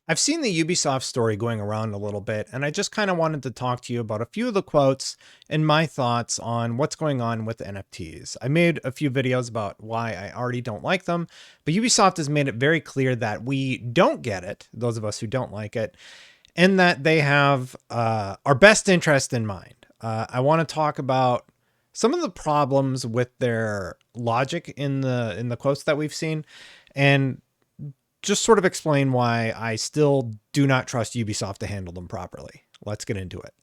I've seen the Ubisoft story going around a little bit, and I just kind of wanted to talk to you about a few of the quotes and my thoughts on what's going on with NFTs. I made a few videos about why I already don't like them, but Ubisoft has made it very clear that we don't get it, those of us who don't like it, and that they have our best interest in mind. I want to talk about some of the problems with their logic in the quotes that we've seen, and just sort of explain why I still do not trust Ubisoft to handle them properly. Let's get into it.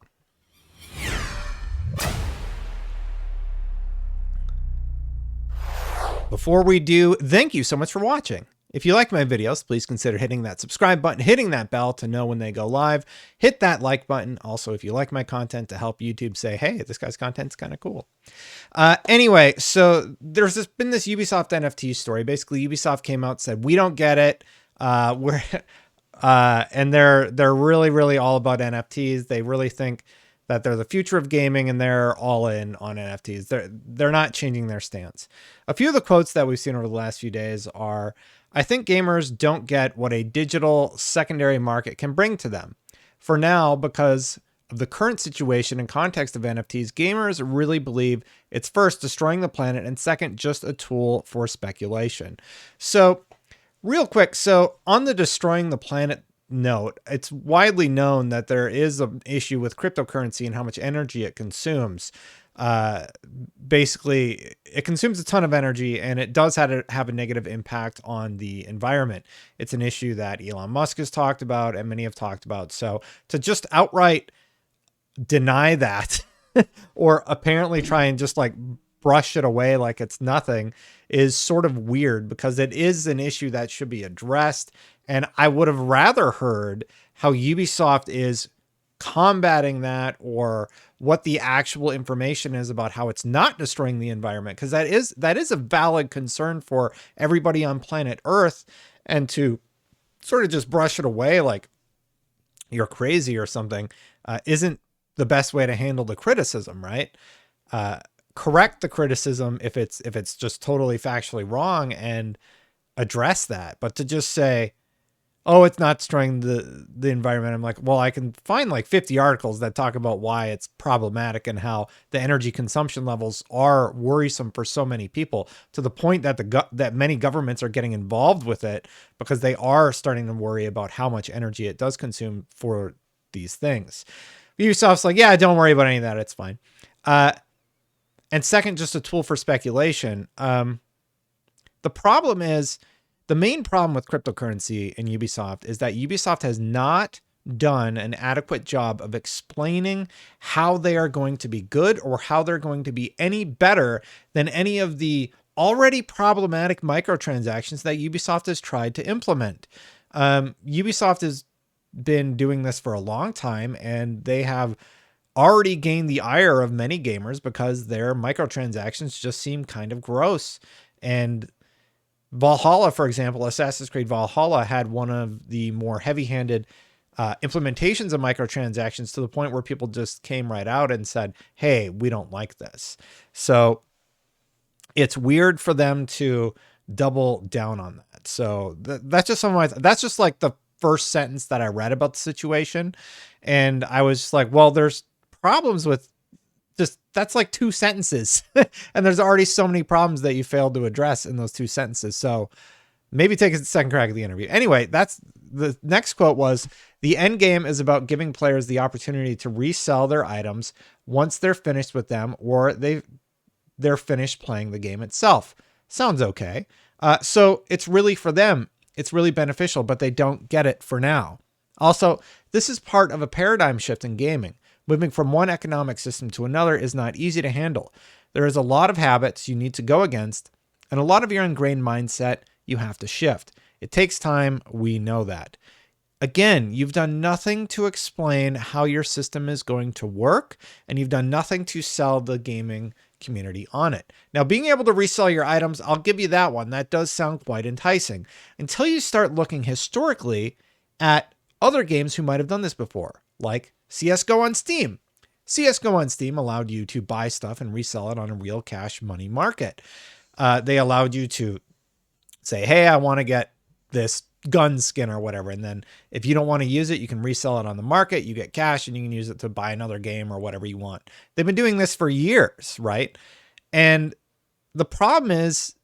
Before we do, thank you so much for watching. If you like my videos, please consider hitting that subscribe button, hitting that bell to know when they go live. Hit that like button. Also, if you like my content, to help YouTube say, hey, this guy's content's kind of cool. Anyway, so there's been this Ubisoft NFT story. Basically, Ubisoft came out and said, we don't get it. And they're really all about NFTs. They really think that they're the future of gaming, and they're all in on NFTs. They're not changing their stance. A few of the quotes that we've seen over the last few days are, I think gamers don't get what a digital secondary market can bring to them. For now, because of the current situation and context of NFTs, gamers really believe it's first destroying the planet and second just a tool for speculation. So real quick, so on the destroying the planet note, it's widely known that there is an issue with cryptocurrency and how much energy it consumes. Basically, it consumes a ton of energy, and it does have a negative impact on the environment. It's an issue that Elon Musk has talked about and many have talked about. So to just outright deny that or apparently try and just like brush it away like it's nothing is sort of weird, because it is an issue that should be addressed. And I would have rather heard how Ubisoft is combating that, or what the actual information is about how it's not destroying the environment, because that is a valid concern for everybody on planet Earth. And to sort of just brush it away like you're crazy or something isn't the best way to handle the criticism, right? Correct the criticism if it's just totally factually wrong and address that. But to just say, oh, it's not destroying the environment, I'm like, well, I can find like 50 articles that talk about why it's problematic and how the energy consumption levels are worrisome for so many people, to the point that that many governments are getting involved with it because they are starting to worry about how much energy it does consume for these things. Ubisoft's like, yeah, don't worry about any of that, it's fine. And second, just a tool for speculation. The problem is, the main problem with cryptocurrency in Ubisoft is that Ubisoft has not done an adequate job of explaining how they are going to be good, or how they're going to be any better than any of the already problematic microtransactions that Ubisoft has tried to implement. Ubisoft has been doing this for a long time, and they have already gained the ire of many gamers because their microtransactions just seem kind of gross. And Valhalla, for example, Assassin's Creed Valhalla had one of the more heavy-handed implementations of microtransactions, to the point where people just came right out and said, hey, we don't like this. So it's weird for them to double down on that. So that's just that's just like the first sentence that I read about the situation. And I was just like, well, there's problems with just, that's like 2 sentences. And there's already so many problems that you failed to address in those 2 sentences. So maybe take a second crack at the interview. Anyway, that's the next quote was, the end game is about giving players the opportunity to resell their items once they're finished with them, or they're finished playing the game itself. Sounds okay. So it's really for them, it's really beneficial, but they don't get it for now. Also, this is part of a paradigm shift in gaming. Moving from one economic system to another is not easy to handle. There is a lot of habits you need to go against, and a lot of your ingrained mindset you have to shift. It takes time, we know that. Again, you've done nothing to explain how your system is going to work, and you've done nothing to sell the gaming community on it. Now, being able to resell your items, I'll give you that one. That does sound quite enticing, until you start looking historically at other games who might have done this before, like CSGO on Steam. CSGO on Steam allowed you to buy stuff and resell it on a real cash money market. They allowed you to say, hey, I want to get this gun skin or whatever. And then if you don't want to use it, you can resell it on the market. You get cash and you can use it to buy another game or whatever you want. They've been doing this for years, right? And the problem is,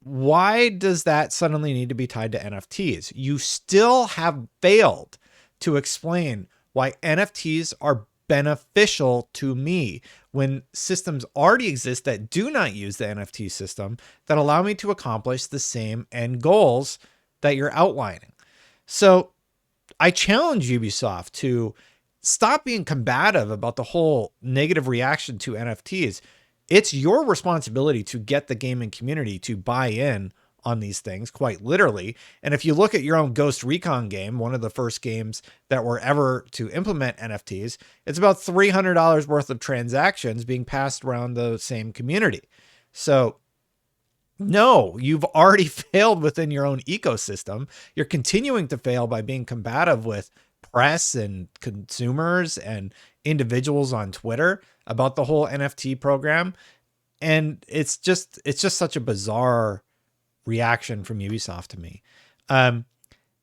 why does that suddenly need to be tied to NFTs? You still have failed to explain why NFTs are beneficial to me when systems already exist that do not use the NFT system that allow me to accomplish the same end goals that you're outlining. So I challenge Ubisoft to stop being combative about the whole negative reaction to NFTs. It's your responsibility to get the gaming community to buy in on these things, quite literally. And if you look at your own Ghost Recon game, one of the first games that were ever to implement NFTs, it's about $300 worth of transactions being passed around the same community. So no, you've already failed within your own ecosystem. You're continuing to fail by being combative with press and consumers and individuals on Twitter about the whole NFT program. And it's just such a bizarre reaction from Ubisoft to me.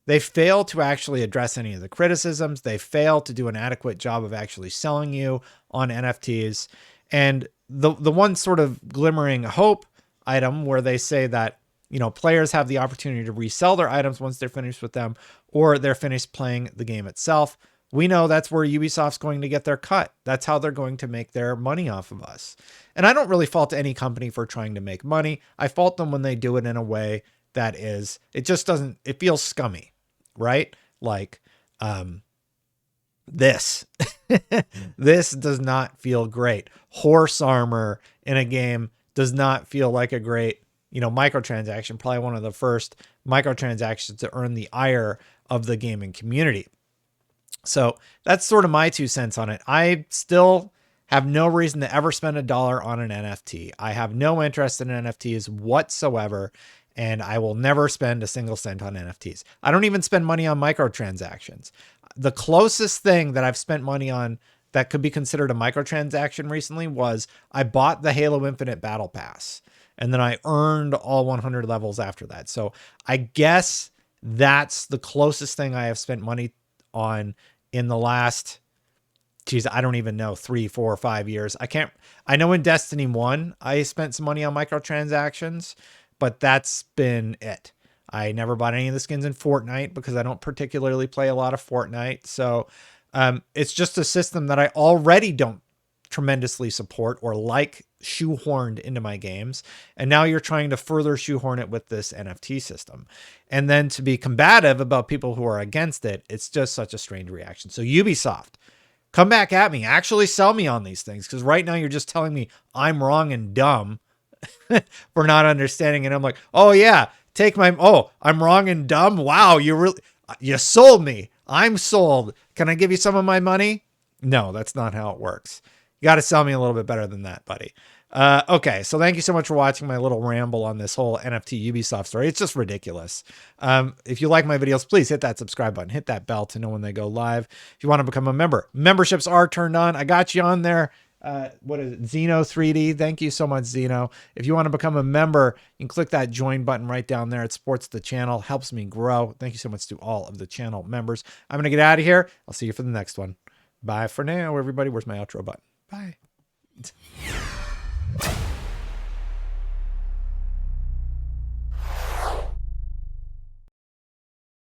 They fail to actually address any of the criticisms. They fail to do an adequate job of actually selling you on NFTs. And the one sort of glimmering hope item where they say that, you know, players have the opportunity to resell their items once they're finished with them or they're finished playing the game itself. We know that's where Ubisoft's going to get their cut. That's how they're going to make their money off of us. And I don't really fault any company for trying to make money. I fault them when they do it in a way that is, it just doesn't, it feels scummy, right? Like, this, this does not feel great. Horse armor in a game does not feel like a great, you know, microtransaction, probably one of the first microtransactions to earn the ire of the gaming community. So that's sort of my 2 cents on it. I still have no reason to ever spend $1 on an NFT. I have no interest in NFTs whatsoever, and I will never spend a single cent on NFTs. I don't even spend money on microtransactions. The closest thing that I've spent money on that could be considered a microtransaction recently was I bought the Halo Infinite Battle Pass, and then I earned all 100 levels after that. So I guess that's the closest thing I have spent money on in the last, geez, I don't even know, 3, 4, or 5 years. I know in Destiny 1, I spent some money on microtransactions, but that's been it. I never bought any of the skins in Fortnite because I don't particularly play a lot of Fortnite. So it's just a system that I already don't tremendously support or like shoehorned into my games. And now you're trying to further shoehorn it with this NFT system. And then to be combative about people who are against it, it's just such a strange reaction. So Ubisoft, come back at me, actually sell me on these things. Because right now you're just telling me I'm wrong and dumb for not understanding. And I'm like, oh yeah, I'm wrong and dumb. Wow, you sold me. I'm sold. Can I give you some of my money? No, that's not how it works. You got to sell me a little bit better than that, buddy. Okay, so thank you so much for watching my little ramble on this whole NFT Ubisoft story. It's just ridiculous. If you like my videos, please hit that subscribe button, hit that bell to know when they go live. If you want to become a member, memberships are turned on. I got you on there. What is it? Xeno 3D. Thank you so much, Xeno. If you want to become a member, you can click that join button right down there. It supports the channel, helps me grow. Thank you so much to all of the channel members. I'm going to get out of here. I'll see you for the next one. Bye for now, everybody. Where's my outro button? Bye.